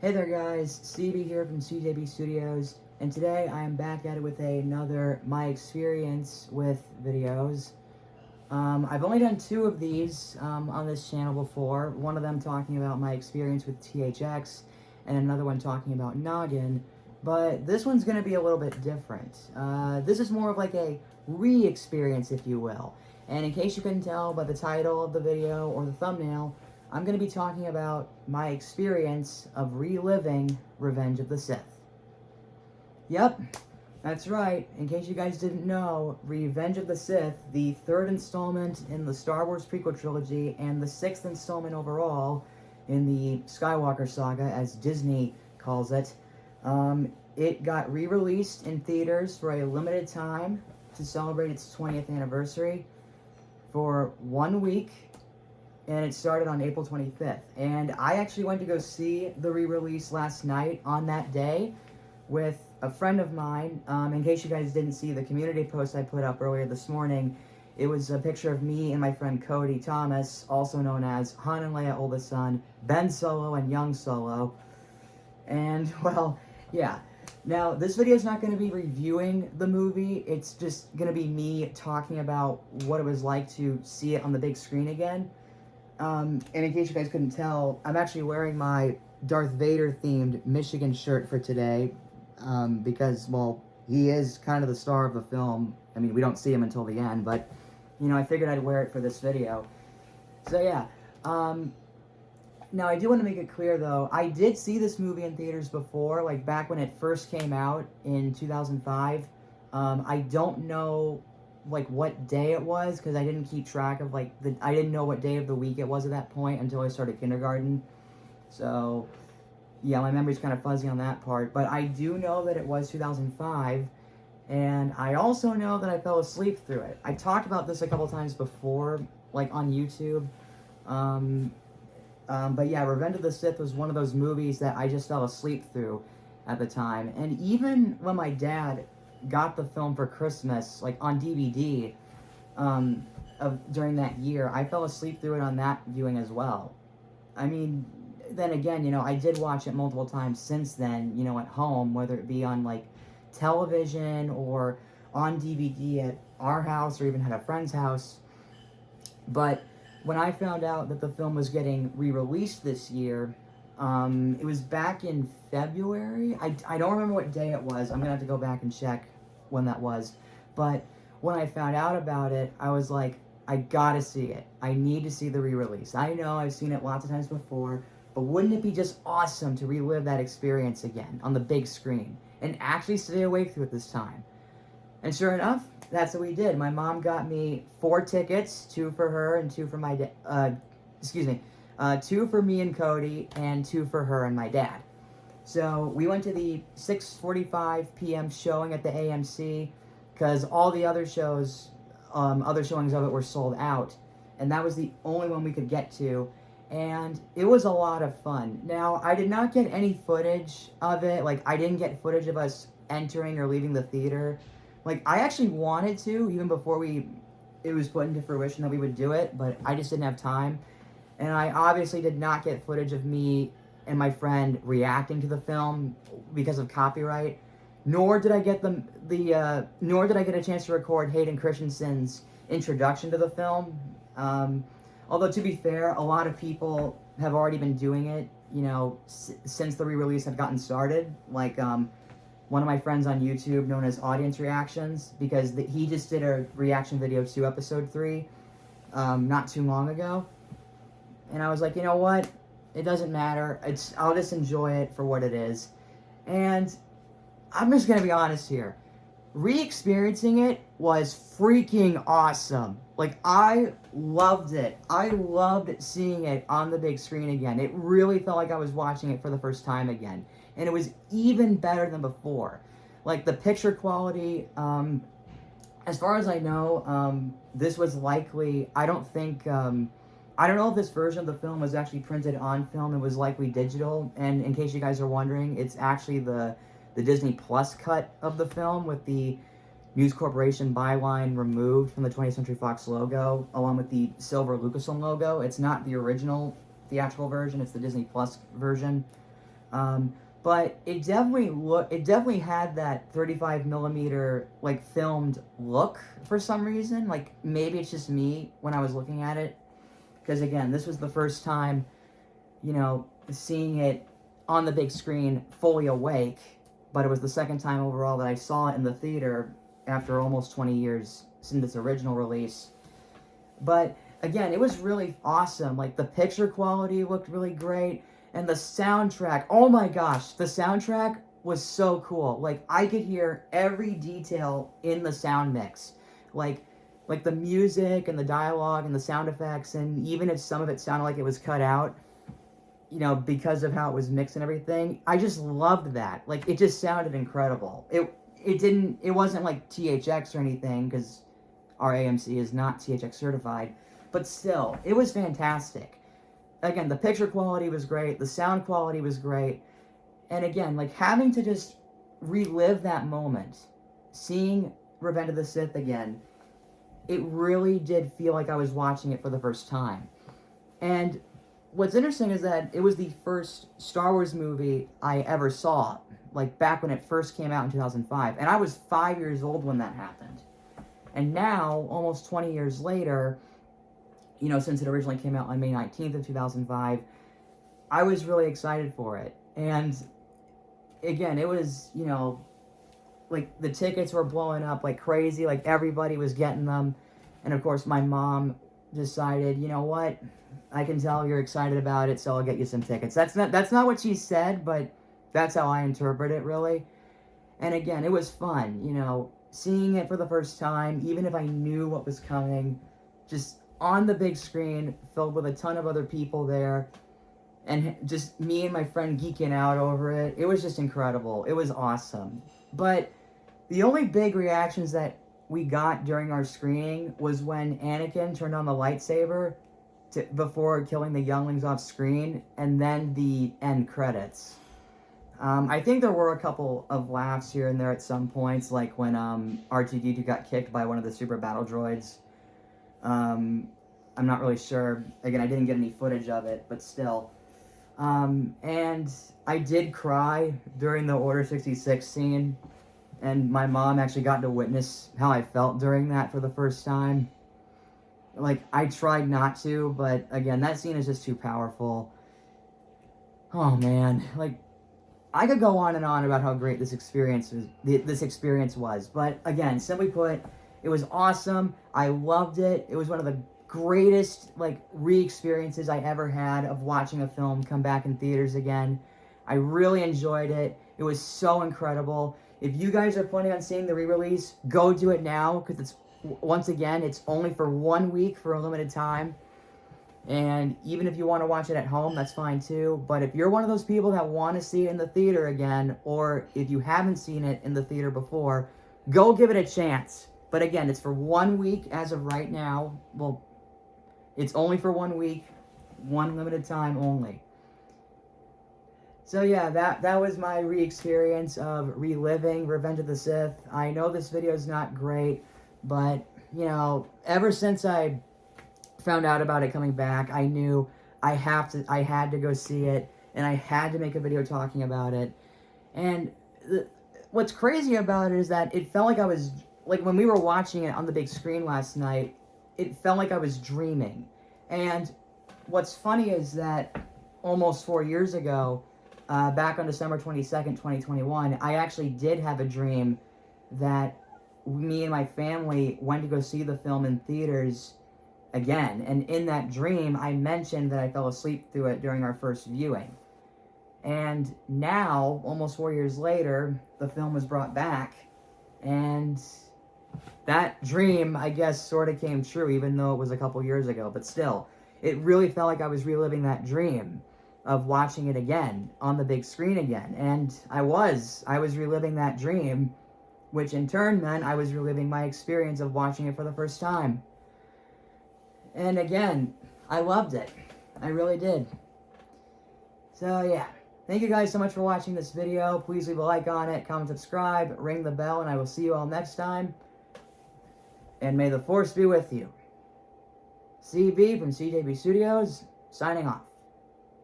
Hey there guys, CB here from CJB Studios, and today I am back at it with another My Experience with videos. I've only done two of these on this channel before, one of them talking about my experience with THX, and another one talking about Noggin, but this one's going to be a little bit different. This is more of like a re-experience, if you will, and in case you couldn't tell by the title of the video or the thumbnail, I'm going to be talking about my experience of reliving Revenge of the Sith. Yep, that's right. In case you guys didn't know, Revenge of the Sith, the third installment in the Star Wars prequel trilogy and the sixth installment overall in the Skywalker saga, as Disney calls it, it got re-released in theaters for a limited time to celebrate its 20th anniversary for 1 week. And it started on April 25th. And I actually went to go see the re-release last night on that day with a friend of mine. In case you guys didn't see the community post I put up earlier this morning, it was a picture of me and my friend Cody Thomas, also known as Han and Leia oldest son, Ben Solo and Young Solo. And, well, yeah. Now, this video is not going to be reviewing the movie. It's just going to be me talking about what it was like to see it on the big screen again. And in case you guys couldn't tell, I'm actually wearing my Darth Vader themed Michigan shirt for today, because, well, he is kind of the star of the film. I mean, we don't see him until the end, but, you know, I figured I'd wear it for this video. So, yeah. Now, I do want to make it clear, though, I did see this movie in theaters before, like, back when it first came out in 2005. I don't know like what day it was, because I didn't keep track of like I didn't know what day of the week it was at that point until I started kindergarten. So yeah, my memory's kind of fuzzy on that part, but I do know that it was 2005, and I also know that I fell asleep through it. I talked about this a couple times before, like on YouTube. But yeah, Revenge of the Sith was one of those movies that I just fell asleep through at the time. And even when my dad got the film for Christmas, like on DVD, during that year, I fell asleep through it on that viewing as well. I mean, then again, you know, I did watch it multiple times since then, you know, at home, whether it be on like television or on DVD at our house or even at a friend's house. But when I found out that the film was getting re-released this year, it was back in February. I don't remember what day it was. I'm going to have to go back and check when that was. But when I found out about it, I was like, I gotta see it. I need to see the re-release. I know I've seen it lots of times before, but wouldn't it be just awesome to relive that experience again on the big screen and actually stay awake through it this time? And sure enough, that's what we did. My mom got me 4 tickets, 2 for her and 2 for my dad. 2 for me and Cody, and 2 for her and my dad. So we went to the 6:45 p.m. showing at the AMC, because all the other shows, other showings of it were sold out, and that was the only one we could get to, and it was a lot of fun. Now, I did not get any footage of it. Like, I didn't get footage of us entering or leaving the theater. Like, I actually wanted to, even before it was put into fruition that we would do it, but I just didn't have time. And I obviously did not get footage of me and my friend reacting to the film because of copyright. Nor did I get nor did I get a chance to record Hayden Christensen's introduction to the film. Although, to be fair, a lot of people have already been doing it, you know, since the re-release had gotten started. Like, one of my friends on YouTube, known as Audience Reactions, because he just did a reaction video to Episode 3 not too long ago. And I was like, you know what? It doesn't matter. I'll just enjoy it for what it is. And I'm just going to be honest here. Re-experiencing it was freaking awesome. Like, I loved it. I loved seeing it on the big screen again. It really felt like I was watching it for the first time again. And it was even better than before. Like, the picture quality, as far as I know, this was likely, I don't know if this version of the film was actually printed on film. It was likely digital. And in case you guys are wondering, it's actually the Disney Plus cut of the film with the News Corporation byline removed from the 20th Century Fox logo, along with the silver Lucasfilm logo. It's not the original theatrical version, it's the Disney Plus version. But it definitely had that 35 millimeter like filmed look for some reason. Like maybe it's just me when I was looking at it, because again, this was the first time, seeing it on the big screen fully awake, but it was the second time overall that I saw it in the theater after almost 20 years since its original release. But again, it was really awesome. Like the picture quality looked really great, and the soundtrack, oh my gosh, the soundtrack was so cool. Like I could hear every detail in the sound mix. Like the music and the dialogue and the sound effects, and even if some of it sounded like it was cut out, because of how it was mixed and everything, I just loved that. Like it just sounded incredible. It wasn't like THX or anything, because our AMC is not THX certified, but still, it was fantastic. Again, the picture quality was great, the sound quality was great, and again, like having to just relive that moment, seeing Revenge of the Sith again, it really did feel like I was watching it for the first time. And what's interesting is that it was the first Star Wars movie I ever saw, like back when it first came out in 2005, and I was 5 years old when that happened. And now, almost 20 years later, since it originally came out on May 19th of 2005, I was really excited for it. And again, it was, like the tickets were blowing up like crazy, like everybody was getting them. And of course, my mom decided, you know what, I can tell you're excited about it, so I'll get you some tickets. That's not what she said, but that's how I interpret it, really. And again, it was fun, seeing it for the first time, even if I knew what was coming, just on the big screen, filled with a ton of other people there, and just me and my friend geeking out over it. It was just incredible. It was awesome. But the only big reactions that we got during our screening was when Anakin turned on the lightsaber before killing the younglings off screen, and then the end credits. I think there were a couple of laughs here and there at some points, like when R2-D2 got kicked by one of the super battle droids. I'm not really sure. Again, I didn't get any footage of it, but still. And I did cry during the Order 66 scene, and my mom actually got to witness how I felt during that for the first time. Like, I tried not to, but again, that scene is just too powerful. Oh man, like, I could go on and on about how great this experience was, but again, simply put, it was awesome. I loved it. It was one of the greatest, like, re-experiences I ever had of watching a film come back in theaters again. I really enjoyed it. It was so incredible. If you guys are planning on seeing the re-release, go do it now, because once again, it's only for 1 week for a limited time. And even if you want to watch it at home, that's fine too. But if you're one of those people that want to see it in the theater again, or if you haven't seen it in the theater before, go give it a chance. But again, it's for 1 week as of right now. Well, it's only for 1 week, one limited time only. So yeah, that was my re-experience of reliving Revenge of the Sith. I know this video is not great, but, ever since I found out about it coming back, I knew I had to go see it, and I had to make a video talking about it. And what's crazy about it is that it felt like I was, like when we were watching it on the big screen last night, it felt like I was dreaming. And what's funny is that almost 4 years ago, back on December 22nd, 2021, I actually did have a dream that me and my family went to go see the film in theaters again. And in that dream, I mentioned that I fell asleep through it during our first viewing. And now, almost 4 years later, the film was brought back, and that dream, I guess, sort of came true, even though it was a couple years ago. But still, it really felt like I was reliving that dream of watching it again on the big screen again. And I was reliving that dream, which in turn meant I was reliving my experience of watching it for the first time. And again, I loved it. I really did. So yeah, thank you guys so much for watching this video. Please leave a like on it, comment, subscribe, ring the bell, and I will see you all next time. And may the Force be with you. CB from CJB Studios, signing off.